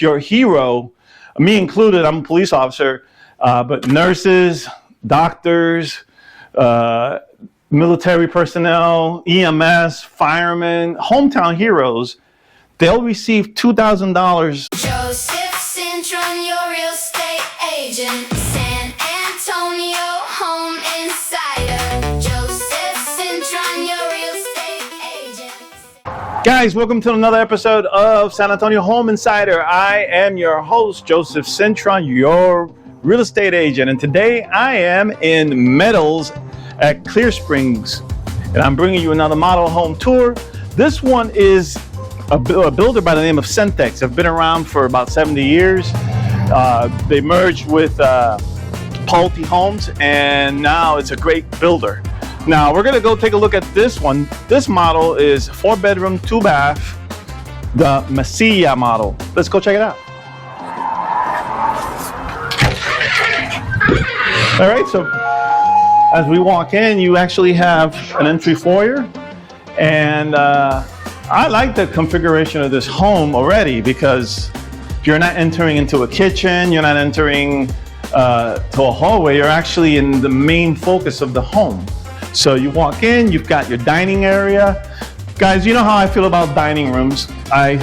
if you're a hero, me included, I'm a police officer, but nurses, doctors, military personnel, EMS, firemen, hometown heroes, they'll receive $2,000. Joseph Cintron, your real estate agent. San Antonio Home Insider. Joseph Cintron, your real estate agent. Guys, welcome to another episode of San Antonio Home Insider. I am your host, Joseph Cintron, your real estate agent. And today I am in Meadows at Clear Springs. And I'm bringing you another model home tour. This one is a builder by the name of Centex. They've been around for about 70 years. They merged with Pulte Homes, and now it's a great builder. Now we're gonna go take a look at this one. This model is 4-bedroom, 2-bath, the Mesilla model. Let's go check it out. All right, so as we walk in, you actually have an entry foyer, and I like the configuration of this home already because you're not entering into a kitchen, you're not entering to a hallway, you're actually in the main focus of the home. So you walk in, you've got your dining area. Guys, you know how I feel about dining rooms. I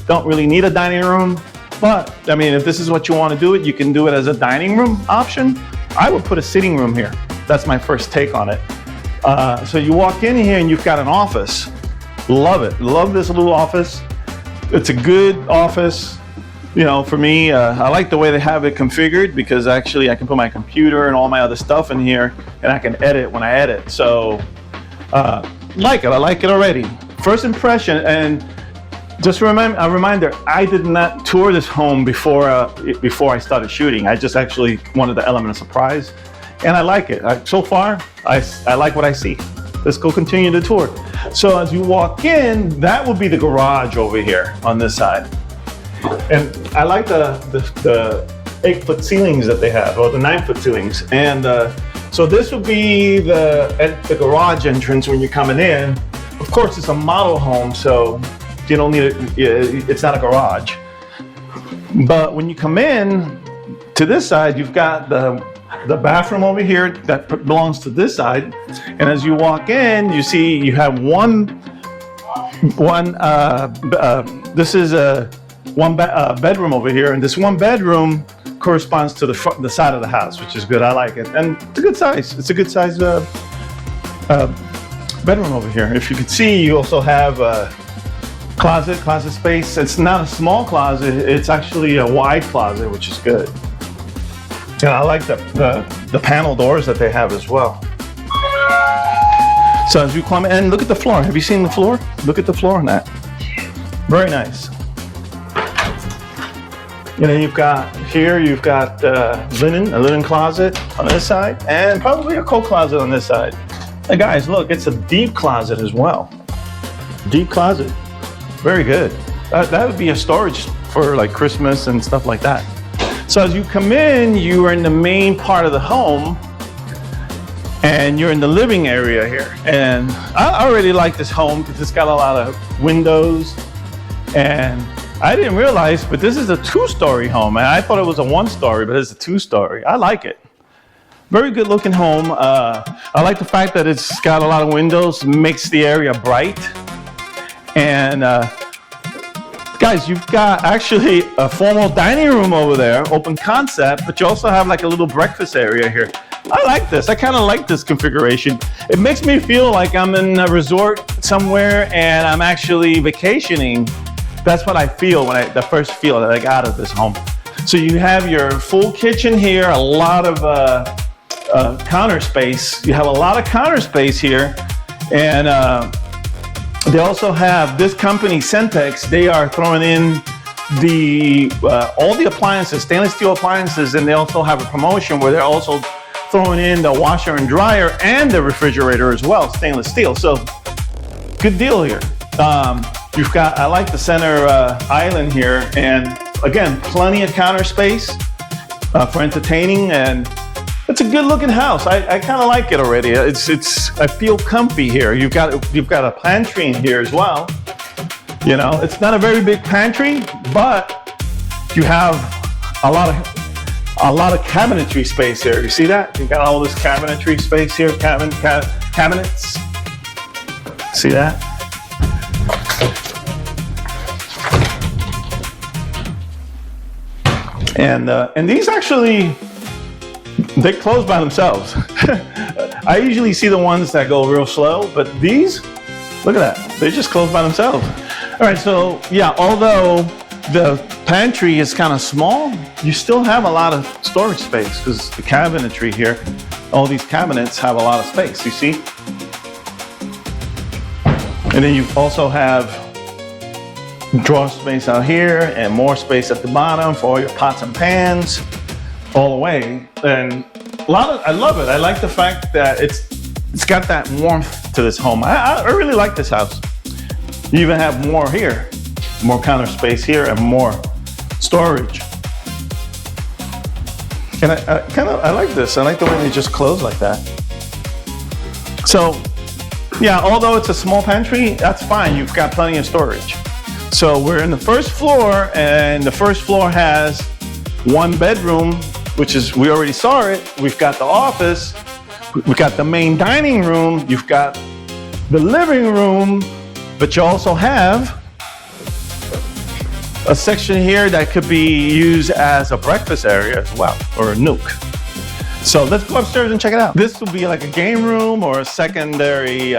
don't really need a dining room, but I mean, if this is what you want to do it, you can do it as a dining room option. I would put a sitting room here. That's my first take on it. So you walk in here and you've got an office. Love it. Love this little office. It's a good office. You know, for me, I like the way they have it configured because actually I can put my computer and all my other stuff in here and I can edit when I edit. So, like it. I like it already. First impression, and just a reminder, I did not tour this home before I started shooting. I just actually wanted the element of surprise, and I like it. So far, I like what I see. Let's go continue the tour. So as you walk in, that will be the garage over here on this side. And I like the 8-foot ceilings that they have, or the 9-foot ceilings. And so this will be the garage entrance when you're coming in. Of course, it's a model home, so you don't need it's not a garage. But when you come in to this side, you've got the bathroom over here that belongs to this side. And as you walk in, you see you have this is one bedroom over here, and this one bedroom corresponds to the side of the house, which is good. I like it, and it's a good size. It's a good size bedroom over here. If you can see, you also have a closet space. It's not a small closet. It's actually a wide closet, which is good. And I like the panel doors that they have as well. So as you come in, look at the floor. Have you seen the floor? Look at the floor on that. Very nice. You know, you've got a linen closet on this side, and probably a coat closet on this side. And guys, look, it's a deep closet as well. Deep closet, very good. That would be a storage for like Christmas and stuff like that. So as you come in, you are in the main part of the home, and you're in the living area here. And I already like this home because it's got a lot of windows, and I didn't realize, but this is a 2-story home. And I thought it was a 1-story, but it's a 2-story. I like it. Very good looking home. I like the fact that it's got a lot of windows, makes the area bright. And guys, you've got actually a formal dining room over there, open concept, but you also have like a little breakfast area here. I like this. I kind of like this configuration. It makes me feel like I'm in a resort somewhere and I'm actually vacationing. That's what I feel the first feel that I got of this home. So you have your full kitchen here, a lot of counter space. You have a lot of counter space here, and they also have this company, Centex. They are throwing in all the appliances, stainless steel appliances, and they also have a promotion where they're also throwing in the washer and dryer and the refrigerator as well, stainless steel. So good deal here. I like the center island here, and again, plenty of counter space for entertaining, and it's a good looking house. I kind of like it already. I feel comfy here. You've got a pantry in here as well. You know, it's not a very big pantry, but you have a lot of cabinetry space here. You see that? You got all this cabinetry space here, cabinets. See that? And these actually, they close by themselves. I usually see the ones that go real slow, but these, look at that. They just close by themselves. All right, so yeah, although the pantry is kind of small, you still have a lot of storage space because the cabinetry here, all these cabinets have a lot of space, you see? And then you also have drawer space out here and more space at the bottom for all your pots and pans all the way. And I love it. I like the fact that it's got that warmth to this home. I really like this house. You even have more here, more counter space here and more storage. And I like this. I like the way they just close like that. So yeah, although it's a small pantry, that's fine. You've got plenty of storage. So we're in the first floor, and the first floor has one bedroom, which is, we already saw it. We've got the office, we've got the main dining room, you've got the living room, but you also have a section here that could be used as a breakfast area as well, or a nook. So let's go upstairs and check it out. This will be like a game room or a secondary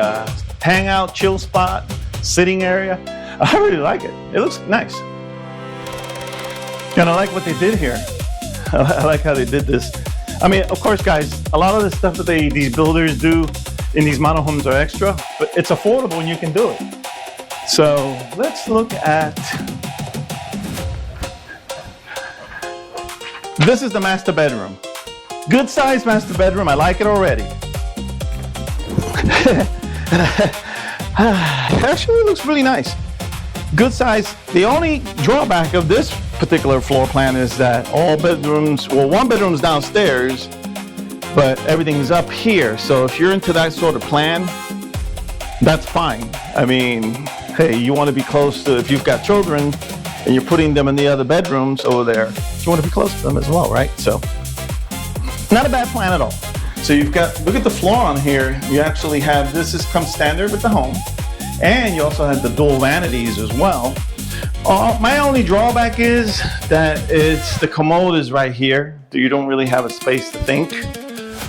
hangout, chill spot, sitting area. I really like it. It looks nice. And I like what they did here. I like how they did this. I mean, of course, guys, a lot of the stuff that these builders do in these model homes are extra, but it's affordable and you can do it. So let's look at, this is the master bedroom. Good sized master bedroom. I like it already. Actually, it looks really nice. Good size. The only drawback of this particular floor plan is that all bedrooms, well, one bedroom is downstairs, but everything's up here. So if you're into that sort of plan, that's fine. I mean, hey, you want to be close to, if you've got children and you're putting them in the other bedrooms over there, you want to be close to them as well, right? So not a bad plan at all. So you've got, look at the floor on here. You actually have, this is come standard with the home. And you also have the dual vanities as well. My only drawback is that the commode is right here. You don't really have a space to think.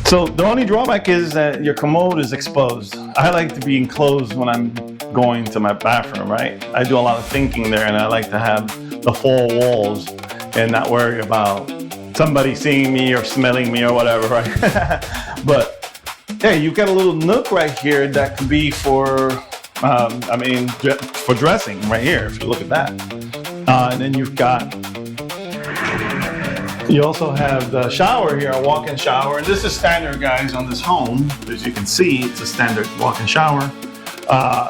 So the only drawback is that your commode is exposed. I like to be enclosed when I'm going to my bathroom, right? I do a lot of thinking there, and I like to have the four walls and not worry about somebody seeing me or smelling me or whatever, right? But hey, you've got a little nook right here that could be for, for dressing right here, if you look at that. And then you also have the shower here, a walk-in shower. And this is standard, guys, on this home. As you can see, it's a standard walk-in shower.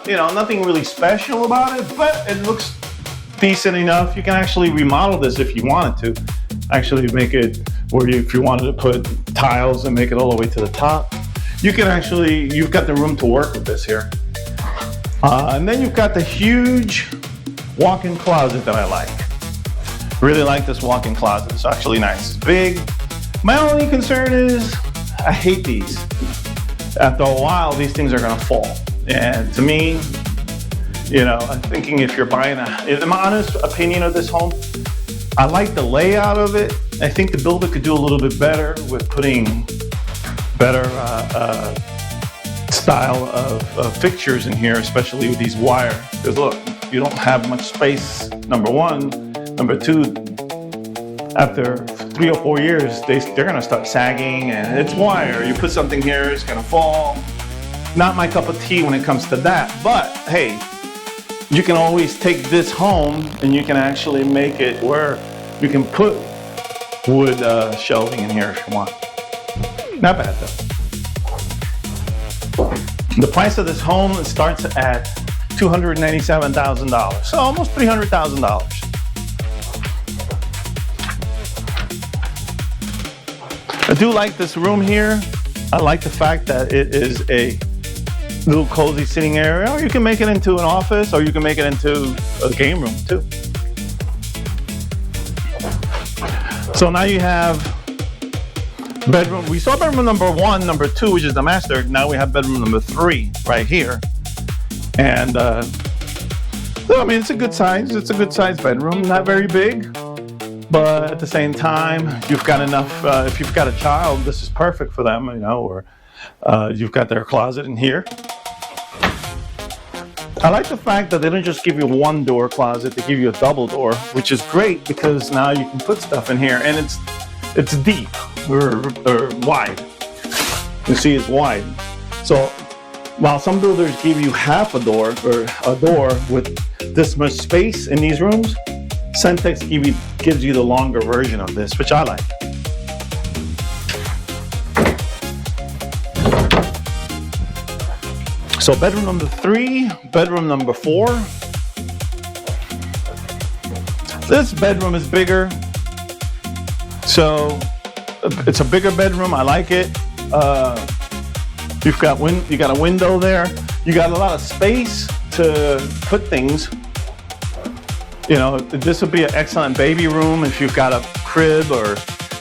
Nothing really special about it, but it looks decent enough. You can actually remodel this if you wanted to. Actually make it where if you wanted to put tiles and make it all the way to the top, you can actually, you've got the room to work with this here. And then you've got the huge walk-in closet that I like. Really like this walk-in closet. It's actually nice. It's big. My only concern is I hate these. After a while, these things are gonna fall. And to me, I'm thinking if you're buying in my honest opinion of this home, I like the layout of it. I think the builder could do a little bit better with putting better style of fixtures in here, especially with these wire. Because look, you don't have much space, number one. Number two, after 3 or 4 years, they're gonna start sagging, and it's wire. You put something here, it's gonna fall. Not my cup of tea when it comes to that, but hey, you can always take this home and you can actually make it where you can put wood shelving in here if you want. Not bad though. The price of this home starts at $297,000, so almost $300,000. I do like this room here. I like the fact that it is a little cozy sitting area, or you can make it into an office, or you can make it into a game room too. So now you have bedroom. We saw bedroom number 1, number 2, which is the master. Now we have bedroom number 3 right here. And so, I mean, it's a good size. It's a good size bedroom. Not very big, but at the same time, you've got enough. If you've got a child, this is perfect for them, you know. Or you've got their closet in here. I like the fact that they don't just give you one door closet, they give you a double door, which is great because now you can put stuff in here, and it's deep or wide. You see, it's wide. So while some builders give you half a door or a door with this much space in these rooms, Centex gives you the longer version of this, which I like. So bedroom number 3, bedroom number 4. This bedroom is bigger. So it's a bigger bedroom. I like it. You got a window there. You got a lot of space to put things. You know, this would be an excellent baby room if you've got a crib, or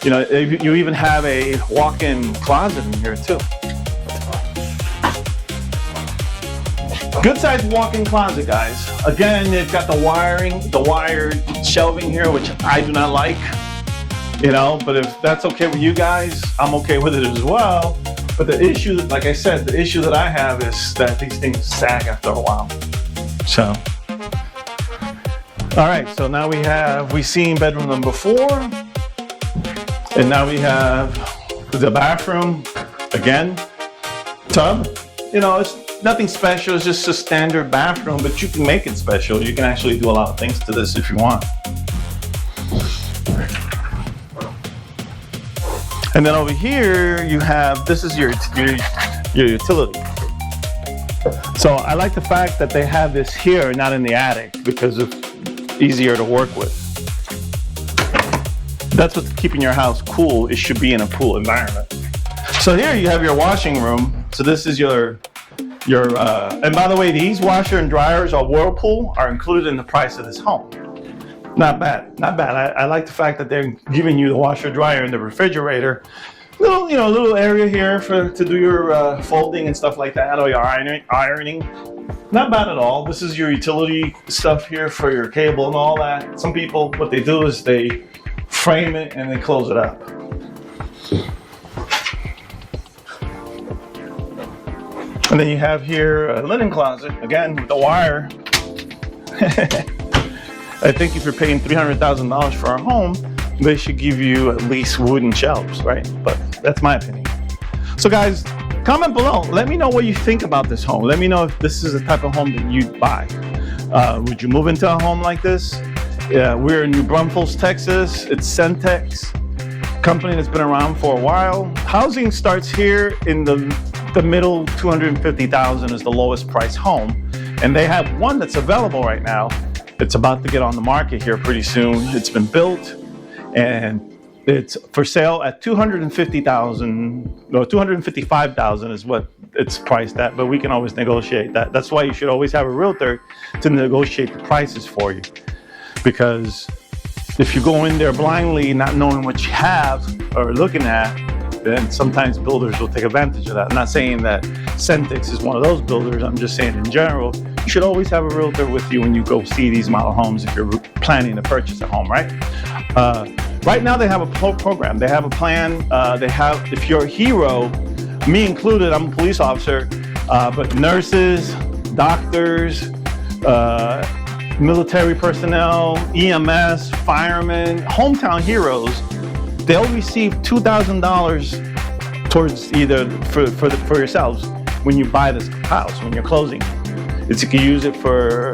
you know, you even have a walk-in closet in here too. Good sized walk-in closet, guys. Again, they've got the wired shelving here, which I do not like. You know, but if that's okay with you guys, I'm okay with it as well. But the issue, like I said, the issue that I have is that these things sag after a while. So, all right. So now we've seen bedroom number 4, and now we have the bathroom again, tub. You know, it's nothing special. It's just a standard bathroom, but you can make it special. You can actually do a lot of things to this if you want. And then over here, you have, this is your utility. So I like the fact that they have this here, not in the attic, because it's easier to work with. That's what's keeping your house cool. It should be in a cool environment. So here you have your washing room. So this is your and by the way, these washer and dryers or Whirlpool are included in the price of this home. Not bad, not bad. I like the fact that they're giving you the washer, dryer, and the refrigerator. Little area here to do your folding and stuff like that, or your ironing. Not bad at all. This is your utility stuff here for your cable and all that. Some people, what they do is they frame it and they close it up. And then you have here a linen closet, again, with the wire. I think if you're paying $300,000 for a home, they should give you at least wooden shelves, right? But that's my opinion. So guys, comment below. Let me know what you think about this home. Let me know if this is the type of home that you'd buy. Would you move into a home like this? Yeah, we're in New Braunfels, Texas. It's Centex, company that's been around for a while. Housing starts here in the middle. $250,000 is the lowest price home. And they have one that's available right now. It's about to get on the market here pretty soon. It's been built and it's for sale at $250,000, no, $255,000 is what it's priced at, but we can always negotiate that. That's why you should always have a realtor to negotiate the prices for you. Because if you go in there blindly, not knowing what you have or looking at, then sometimes builders will take advantage of that. I'm not saying that Centex is one of those builders. I'm just saying in general, you should always have a realtor with you when you go see these model homes if you're planning to purchase a home, right? Right now they have a program. They have a plan. If you're a hero, me included, I'm a police officer, but nurses, doctors, military personnel, EMS, firemen, hometown heroes, they'll receive $2,000 towards either for yourselves when you buy this house, when you're closing. You can use it for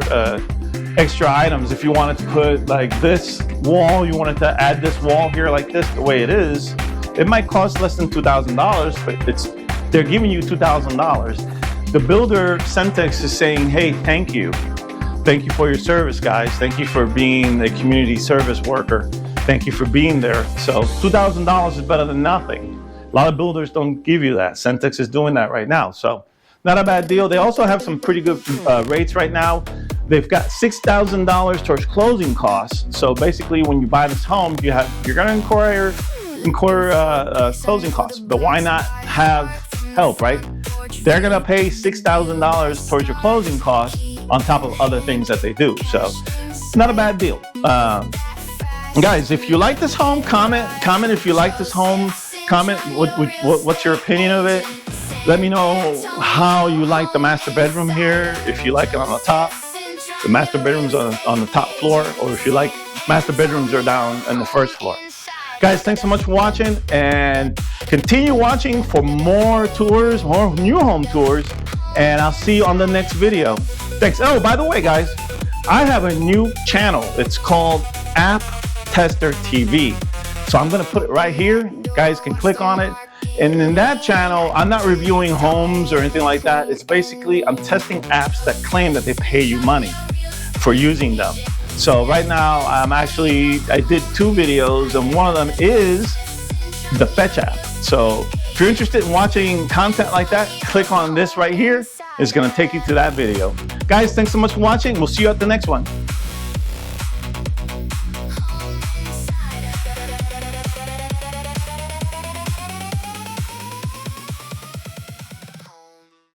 extra items. If you wanted to put like this wall, you wanted to add this wall here like this, the way it is, it might cost less than $2,000, but they're giving you $2,000. The builder, Centex, is saying, hey, thank you. Thank you for your service, guys. Thank you for being a community service worker. Thank you for being there. So $2,000 is better than nothing. A lot of builders don't give you that. Centex is doing that right now. So not a bad deal. They also have some pretty good rates right now. they've got $6,000 towards closing costs. So basically, when you buy this home, you're going to incur closing costs. But why not have help, right? They're going to pay $6,000 towards your closing costs on top of other things that they do. So not a bad deal. Guys, if you like this home, comment if you like this home. Comment what's your opinion of it. Let me know how you like the master bedroom here. If you like it on the top, the master bedroom's on the top floor, or if you like master bedrooms are down on the first floor. Guys, thanks so much for watching, and continue watching for more tours, more new home tours, and I'll see you on the next video. Thanks. Oh, by the way, guys, I have a new channel. It's called App Tester TV. So I'm going to put it right here. You guys can click on it. And in that channel, I'm not reviewing homes or anything like that. It's basically, I'm testing apps that claim that they pay you money for using them. So right now, I did 2 videos, and one of them is the Fetch app. So if you're interested in watching content like that, click on this right here. It's going to take you to that video. Guys, thanks so much for watching. We'll see you at the next one.